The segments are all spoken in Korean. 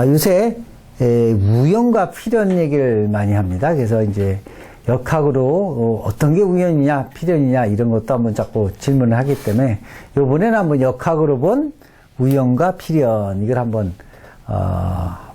요새 우연과 필연 얘기를 많이 합니다. 그래서 이제 역학으로 어떤 게 우연이냐 필연이냐 이런 것도 한번 자꾸 질문을 하기 때문에 요번에는 한번 역학으로 본 우연과 필연 이걸 한번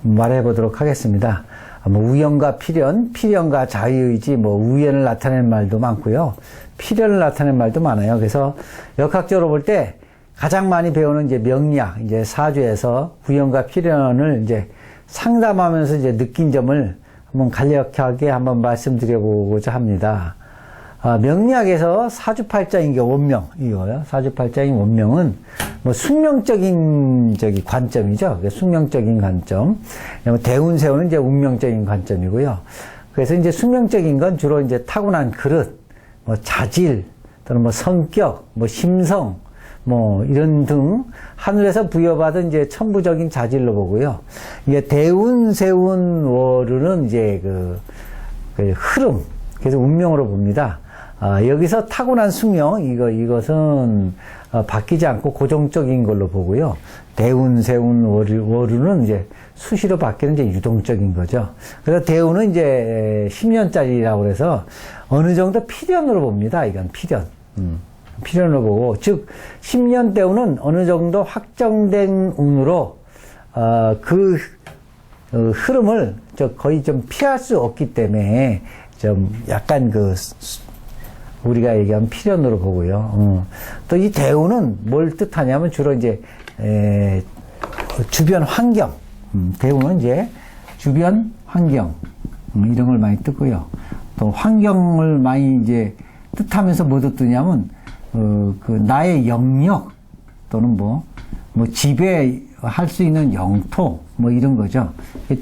말해 보도록 하겠습니다. 뭐 우연과 필연, 필연과 자유의지, 뭐 우연을 나타내는 말도 많고요. 필연을 나타내는 말도 많아요. 그래서 역학적으로 볼 때 가장 많이 배우는 이제 명리학, 이제 사주에서 우연과 필연을 이제 상담하면서 이제 느낀 점을 한번 간략하게 한번 말씀드려보고자 합니다. 명리학에서 사주팔자인 게 원명, 이거요. 사주팔자인 원명은 뭐 숙명적인 관점이죠. 숙명적인 관점. 대운세운은 이제 운명적인 관점이고요. 그래서 이제 숙명적인 건 주로 이제 타고난 그릇, 뭐 자질, 또는 뭐 성격, 뭐 심성, 뭐 이런 등 하늘에서 부여받은 이제 천부적인 자질로 보고요. 이게 대운, 세운, 월은 이제 그 흐름, 그래서 운명으로 봅니다. 여기서 타고난 숙명, 이것은 바뀌지 않고 고정적인 걸로 보고요. 대운, 세운, 월은 이제 수시로 바뀌는 이제 유동적인 거죠. 그래서 대운은 이제 10년짜리라고 해서 어느 정도 필연으로 봅니다. 이건 필연. 필연으로 보고, 즉 10년 대운은 어느 정도 확정된 운으로 그 흐름을 거의 좀 피할 수 없기 때문에 좀 약간 우리가 얘기하면 필연으로 보고요. 또 이 대운은 뭘 뜻하냐면 주로 이제 주변 환경, 대운은 이제 주변 환경 이런 걸 많이 뜻고요. 또 환경을 많이 이제 뜻하면서 뭐 뜻하냐면 나의 영역 또는 뭐 지배할 수 있는 영토 뭐 이런 거죠.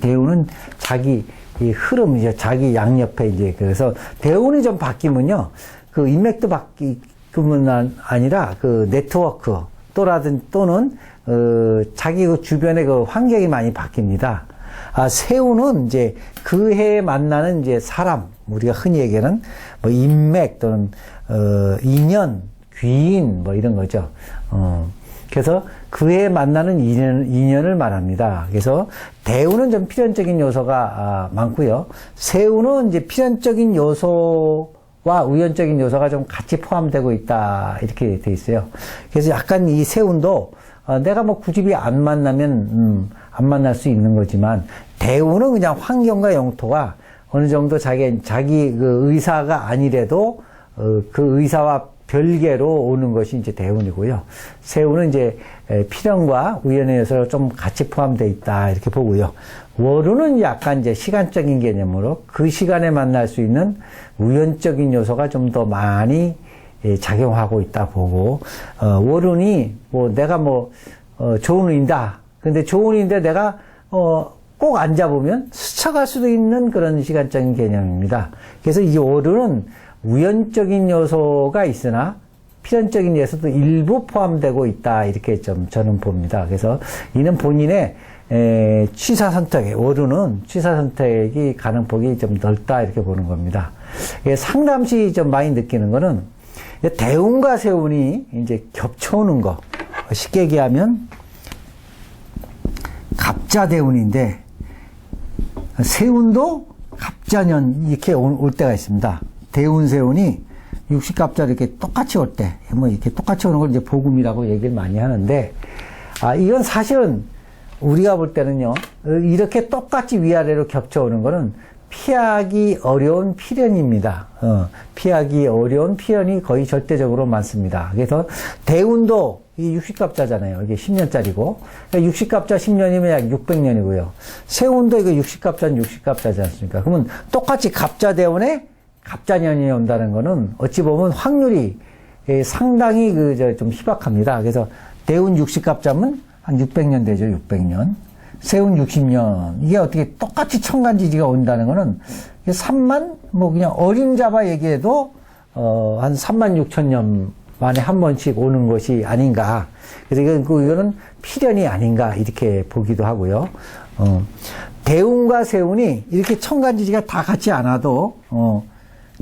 대운은 자기 이 흐름 이제 자기 양옆에 이제 그래서 대운이 좀 바뀌면요. 그 인맥도 바뀌면 아니라 그 네트워크 또는 자기 그 주변의 그 환경이 많이 바뀝니다. 세운은 이제 그 해에 만나는 이제 사람 우리가 흔히 얘기하는 뭐 인맥 또는 인연 귀인 뭐 이런 거죠. 그래서 그 해에 만나는 인연을 말합니다. 그래서 대운은 좀 필연적인 요소가 많고요. 세운은 이제 필연적인 요소와 우연적인 요소가 좀 같이 포함되고 있다 이렇게 돼 있어요. 그래서 약간 이 세운도 내가 뭐 굳이 안 만나면 안 만날 수 있는 거지만 대운은 그냥 환경과 영토가 어느 정도 자기 그 의사가 아니래도 그 의사와 별개로 오는 것이 이제 대운이고요. 세운은 이제 필연과 우연의 요소가 좀 같이 포함되어 있다 이렇게 보고요. 월운은 약간 이제 시간적인 개념으로 그 시간에 만날 수 있는 우연적인 요소가 좀 더 많이 작용하고 있다 보고 월운이 뭐 내가 좋은 운이다. 근데 좋은 운인데 내가 꼭 앉아보면 스쳐갈 수도 있는 그런 시간적인 개념입니다. 그래서 이 월운은 우연적인 요소가 있으나 필연적인 요소도 일부 포함되고 있다 이렇게 좀 저는 봅니다. 그래서 이는 본인의 취사 선택, 월운은 취사 선택이 가능폭이 좀 넓다 이렇게 보는 겁니다. 상담시 좀 많이 느끼는 거는 대운과 세운이 이제 겹쳐오는 거. 쉽게 얘기하면 갑자대운인데 세운도 갑자년 이렇게 올 때가 있습니다. 대운, 세운이 육식갑자로 이렇게 똑같이 올 때, 뭐 이렇게 똑같이 오는 걸 이제 복음이라고 얘기를 많이 하는데, 이건 사실은 우리가 볼 때는요, 이렇게 똑같이 위아래로 겹쳐오는 거는 피하기 어려운 필연입니다. 피하기 어려운 필연이 거의 절대적으로 많습니다. 그래서 대운도 이 육식갑자잖아요. 이게 10년짜리고. 육식갑자 10년이면 약 600년이고요. 세운도 이거 육식갑자는 육식갑자지 않습니까? 그러면 똑같이 갑자대운에 갑자년이 온다는 거는 어찌 보면 확률이 상당히 좀 희박합니다. 그래서 대운 60갑자면 한 600년 되죠. 600년. 세운 60년. 이게 어떻게 똑같이 천간지지가 온다는 거는 3만 그냥 어림잡아 얘기해도 한 3만 6천 년 만에 한 번씩 오는 것이 아닌가. 그래서 이거는 필연이 아닌가 이렇게 보기도 하고요. 대운과 세운이 이렇게 천간지지가 다 같지 않아도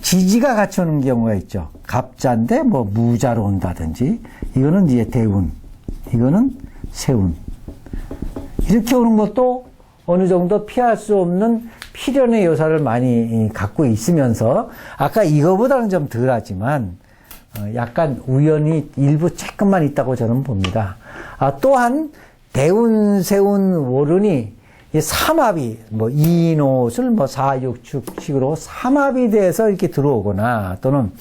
지지가 같이 오는 경우가 있죠. 갑자인데 무자로 온다든지 이거는 이제 대운, 이거는 세운. 이렇게 오는 것도 어느 정도 피할 수 없는 필연의 요소를 많이 갖고 있으면서 아까 이거보다는 좀 덜하지만 약간 우연이 일부 조금만 있다고 저는 봅니다. 또한 대운, 세운, 월운이 삼합이 뭐 이인옷을 뭐 사육축식으로 삼합이 돼서 이렇게 들어오거나 또는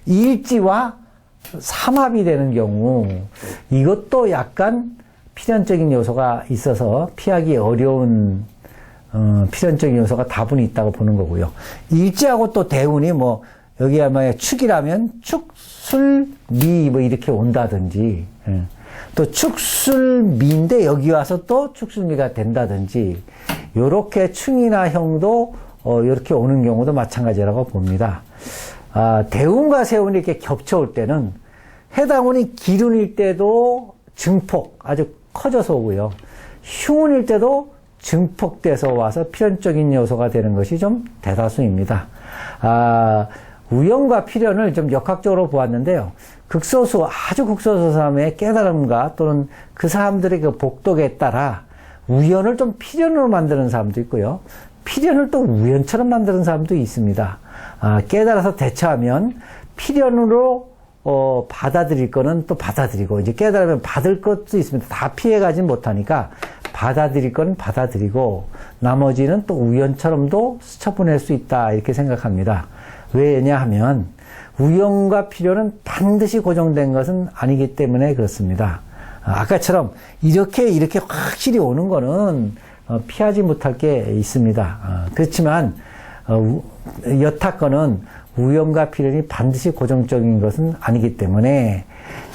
일지와 삼합이 되는 경우 이것도 약간 필연적인 요소가 있어서 피하기 어려운 필연적인 요소가 다분히 있다고 보는 거고요. 일지하고 또 대운이 뭐 여기 아마 축이라면 축술미 뭐 이렇게 온다든지 또 축술미인데 여기 와서 또 축술미가 된다든지 요렇게 충이나 형도 이렇게 오는 경우도 마찬가지라고 봅니다. 대운과 세운이 이렇게 겹쳐올 때는 해당 운이 기운일 때도 증폭 아주 커져서 오고요. 흉운일 때도 증폭돼서 와서 필연적인 요소가 되는 것이 좀 대다수입니다. 우연과 필연을 좀 역학적으로 보았는데요. 극소수, 아주 극소수 사람의 깨달음과 또는 그 사람들의 그 복덕에 따라 우연을 좀 필연으로 만드는 사람도 있고요. 필연을 또 우연처럼 만드는 사람도 있습니다. 깨달아서 대처하면 필연으로 받아들일 거는 또 받아들이고, 이제 깨달으면 받을 것도 있습니다. 다 피해가진 못하니까 받아들일 건 받아들이고, 나머지는 또 우연처럼도 스쳐보낼 수 있다, 이렇게 생각합니다. 왜냐하면, 우연과 필연은 반드시 고정된 것은 아니기 때문에 그렇습니다. 아까처럼 이렇게 확실히 오는 거는 피하지 못할 게 있습니다. 그렇지만, 여타건은 우연과 필연이 반드시 고정적인 것은 아니기 때문에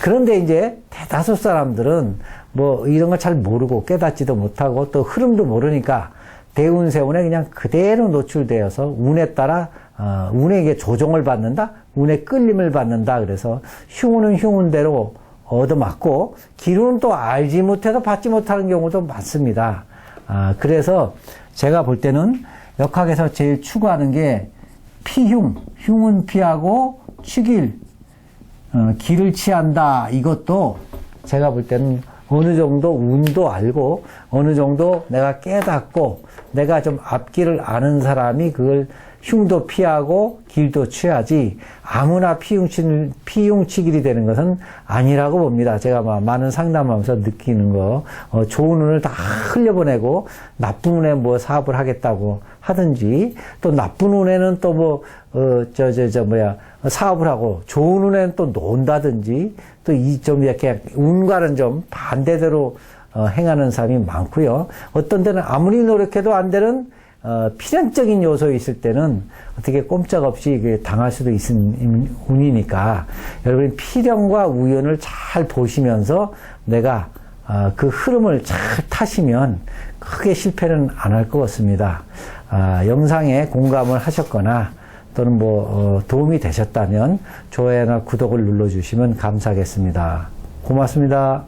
그런데 이제 대다수 사람들은 뭐 이런 걸 잘 모르고 깨닫지도 못하고 또 흐름도 모르니까 대운 세운에 그냥 그대로 노출되어서 운에 따라 운에게 조종을 받는다, 운에 끌림을 받는다. 그래서 흉운은 흉운대로 얻어맞고 기운은 또 알지 못해서 받지 못하는 경우도 많습니다. 그래서 제가 볼 때는 역학에서 제일 추구하는 게 피흉, 흉은 피하고 취길, 길을 취한다. 이것도 제가 볼 때는 어느 정도 운도 알고 어느 정도 내가 깨닫고 내가 좀 앞길을 아는 사람이 그걸 흉도 피하고 길도 취하지 아무나 피흉치길이 되는 것은 아니라고 봅니다. 제가 많은 상담하면서 느끼는 거 좋은 운을 다 흘려보내고 나쁜 운에 뭐 사업을 하겠다고 하든지 또 나쁜 운에는 또 뭐 사업을 하고 좋은 운에는 또 논다든지 또 이 좀 이렇게 운과는 좀 반대대로 행하는 사람이 많고요. 어떤 데는 아무리 노력해도 안 되는 필연적인 요소에 있을 때는 어떻게 꼼짝없이 당할 수도 있는 운이니까 여러분이 필연과 우연을 잘 보시면서 내가 그 흐름을 잘 타시면 크게 실패는 안 할 것 같습니다. 영상에 공감을 하셨거나 또는 도움이 되셨다면 좋아요나 구독을 눌러주시면 감사하겠습니다. 고맙습니다.